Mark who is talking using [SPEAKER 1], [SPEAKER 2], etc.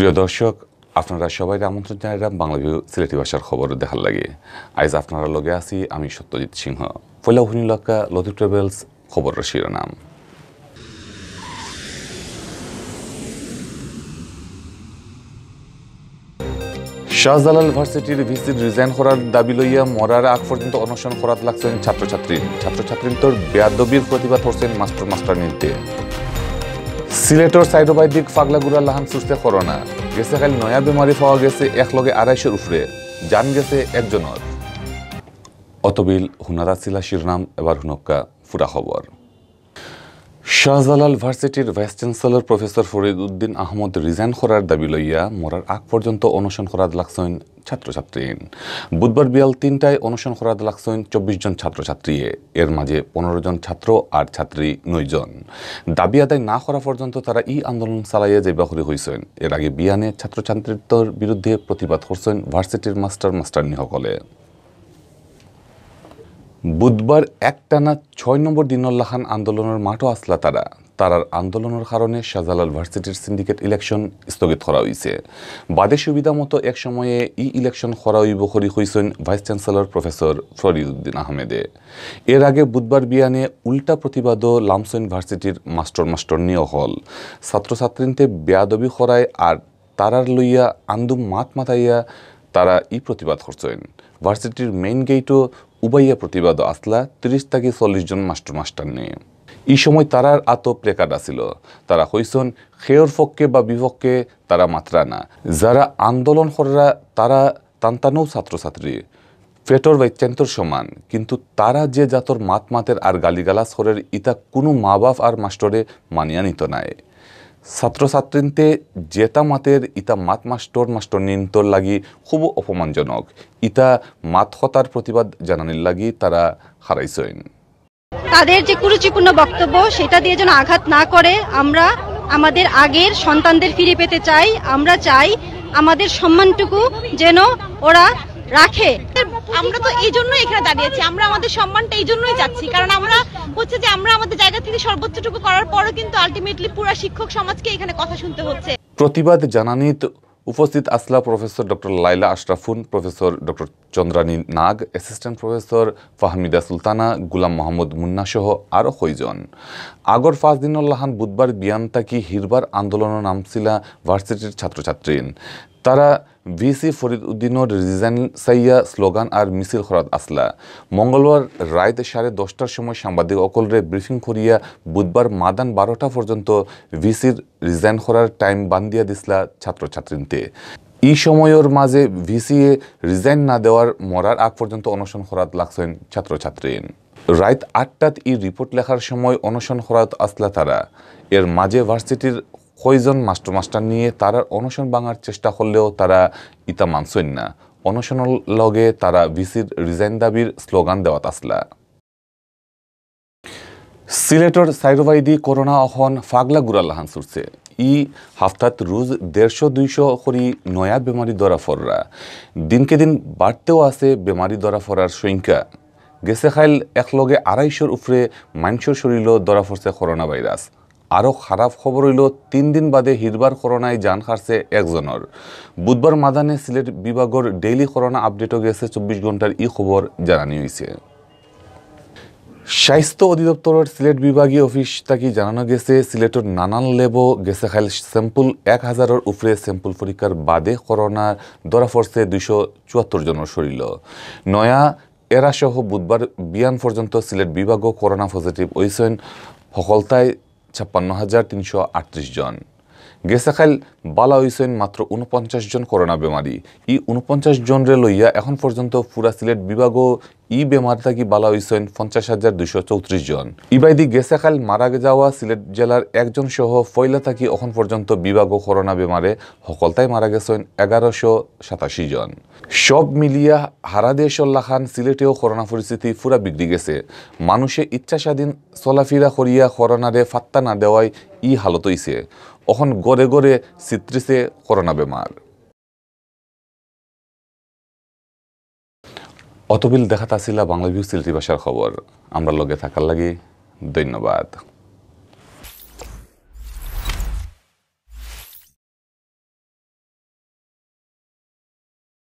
[SPEAKER 1] প্রিয় দর্শক, আপনারা সবাই আমন্ত্রণ জানাইলাম বাংলাভিউ সিলেটি ভাষার খবর দেখার লাগে। আজ আপনারা লগে আছি আমি সত্যজিৎ সিংহ। পয়লা হুনিলকা লতি ট্রাভেলস খবরের শিরোনাম। শাহজালাল ভার্সিটির ভিসির রিজাইন করার দাবি লইয়া মরার আগ পর্যন্ত অনশন করাত লাগছেন ছাত্রছাত্রীর তোর বেয়াদবির প্রতিবাদ করছেন মাস্টার নিতে। সিলেটর সাইডোবাইদিক ফাগলাগুড়া লাহান সুস্থে করোনা গেছে খালি নয়া বেমারি পাওয়া গেছে একলগে 250 উপরে, জান গেছে একজনের। অতবিল হুনারা ছিলা শিরোনাম, এবার হুনক্কা ফুরা খবর। শাহজালাল ভার্সিটির vice chancellor professor Farid Uddin Ahmad resign করার দাবি লইয়া মরার আগ পর্যন্ত অনশন করাত লাগছেন ছাত্রছাত্রী। বুধবার বিয়াল 3টায় অনশন করাত লাগছেন 24 জন ছাত্রছাত্রী। এর মাঝে 15 জন ছাত্র আর ছাত্রী 9 জন। দাবি আদায় না করা পর্যন্ত তারা আন্দোলন চালাইয়া যাইবা করে হয়েছেন। এর আগে বিয়ানে ছাত্রছাত্রীর বিরুদ্ধে প্রতিবাদ করছেন ভার্সিটির মাস্টারনি সকলে। বুধবার একটানা 6 নম্বর দিনল্লাহান আন্দোলনের মাঠও আসলা তারার আন্দোলনের কারণে শাহজালাল ভার্সিটির সিন্ডিকেট ইলেকশন স্থগিত করা হয়েছে। বাদে সুবিধা মতো এক সময়ে ইলেকশন করা হইব করি হয়েছেন vice chancellor professor Farid Uddin আহমেদে। এর আগে বুধবার বিয়ানে উল্টা প্রতিবাদও লামসইন ভার্সিটির মাস্টারনি হল। ছাত্রছাত্রীতে বেয়াদবি করায় আর তারার লইয়া আন্দুম মাতাইয়া তারা প্রতিবাদ করছেন। ভার্সিটির মেইন গেটও উবাইয়া প্রতিবাদ আসলা 30 থেকে 40 জন মাস্টার নিয়ে। এই সময় তারার প্লেকার্ড আছিল। তারা হইছেন খেয়র পক্ষে বা বিপক্ষে তারা মাত্রা না। যারা আন্দোলন করা তারা তান্তানো ছাত্রছাত্রী ফেটর বাইচ্যান্তর সমান, কিন্তু তারা যে জাতর মাতের আর গালিগালাজ করের ইতা কোনো মা বাপ আর মাস্টরে মানিয়া নিত নাই। ছাত্রছাত্রীতে জেতা মাতের ইতা মাস্টার নিন্তর লাগি খুব অপমানজনক। ইতা হতার প্রতিবাদ জানানির লাগি তারা হারাইছেন।
[SPEAKER 2] তাদের যে কুরুচিপূর্ণ বক্তব্য সেটা দিয়ে যেন আঘাত না করে আমরা আমাদের আগের সন্তানদের ফিরে পেতে চাই। আমরা চাই আমাদের সম্মানটুকু যেন ওরা রাখে।
[SPEAKER 3] আমরা তো এই জন্যই এখানে দাঁড়িয়েছি, আমরা আমাদের সম্মানটা এই জন্যই চাচ্ছি, কারণ আমরা হচ্ছে যে আমরা আমাদের জায়গা থেকে সর্বোচ্চটুকু করার পরও কিন্তু আলটিমেটলি পুরো শিক্ষক সমাজকে এখানে কথা শুনতে হচ্ছে।
[SPEAKER 1] প্রতিবাদ জানানিত উপস্থিত আসলা প্রফেসর ডক্টর লাইলা আশরাফুন, প্রফেসর ডক্টর চন্দ্রানী নাগ, অ্যাসিস্ট্যান্ট প্রফেসর ফাহমিদা সুলতানা, গুলাম মাহমুদ মুন্না সহ আরও কয়জন। আগর 5 দিনল্লাহান বুধবার বিয়ান তাকি হিরবার আন্দোলনের নামছিলা ভার্সিটির ছাত্রছাত্রী। তারা ভিসি ফরিদ উদ্দিনের রিজাইন সাইয়া স্লোগান আর মিছিল করাত আসলা। মঙ্গলবার রাত 10:30টার সময় সাংবাদিক অকলরে ব্রিফিং করিয়া বুধবার মাদান 12টা পর্যন্ত ভিসির রিজাইন করার টাইম বান্ধিয়া দিসলা ছাত্রছাত্রীতে। এই সময়ের মাঝে ভিসিএ রিজাইন না দেওয়ার মরার আগ পর্যন্ত অনশন করাত লাগছেন ছাত্রছাত্রী। রাত 8টাত রিপোর্ট লেখার সময় অনশন করাত আসলা তারা। এর মাঝে ভার্সিটির কয়জন মাস্টার নিয়ে তারা অনশন ভাঙার চেষ্টা করলেও তারা ইতা মানছেন না। অনশনের লগে তারা ভিসির রিজাইন দাবির স্লোগান দেওয়াত আসলা। সিলেটর সাইডোবাইদি করোনা অহন ফাগলা গুড়াল্লাহান চুরছে। হাফতাত রোজ 150-200 করি নয়া বেমারি ধরা ফররা। দিনকে দিন বাড়তেও আছে বেমারি ধরা ফরার সংখ্যা। গেছে খাইল একলগে 250 উপরে মানুষের শরীরও ধরা পড়ছে করোনা ভাইরাস। আরও খারাপ খবর হইল 3 দিন বাদে হিরবার করোনায় জান হারছে একজনের। বুধবার মাদানে সিলেট বিভাগের ডেইলি করোনা আপডেটও গেছে 24 ঘন্টার খবর জানানি হয়েছে। স্বাস্থ্য অধিদপ্তরের সিলেট বিভাগীয় অফিস তাকে জানানো গেছে সিলেটের নানান লেবও গেছে খাইল স্যাম্পল 1000-এর উপরে স্যাম্পল পরীক্ষার বাদে করোনা ধরা পড়ছে 274 জনের শরীর। নয়া এরা সহ বুধবার বিয়ান পর্যন্ত সিলেট বিভাগও করোনা পজিটিভ হয়েছেন সকলতায় 56,338 জন। গেছে খাইল বালা হয়েছেন মাত্র 49 জন করোনা বেমারি। 49 জনরে লইয়া এখন পর্যন্ত পুরা সিলেট বিভাগও বেমারি থাকি বালা হয়েছেন 50,234 জন। ইবাইদি গেছে খাইল মারা যাওয়া সিলেট জেলার একজন সহ ফয়লা থাকি এখন পর্যন্ত বিভাগও করোনা বেমারে সকলতায় মারা গেছেন 1187 জন। সব মিলিয়া হারা দেশল্লাখান সিলেটেও করোনা পরিস্থিতি পুরা বিগড়ি গেছে। মানুষে ইচ্ছা স্বাধীন চলাফেরা করিয়া করোনারে ফাত্তা না দেওয়ায় হালত হইছে। এখন গড়ে গড়ে চিত্রিছে করোনা বেমার। অতবিল দেখাত আসিলা বাংলাভিউ সিলেটি ভাষার খবর। আমরা লগে থাকার লাগি ধন্যবাদ।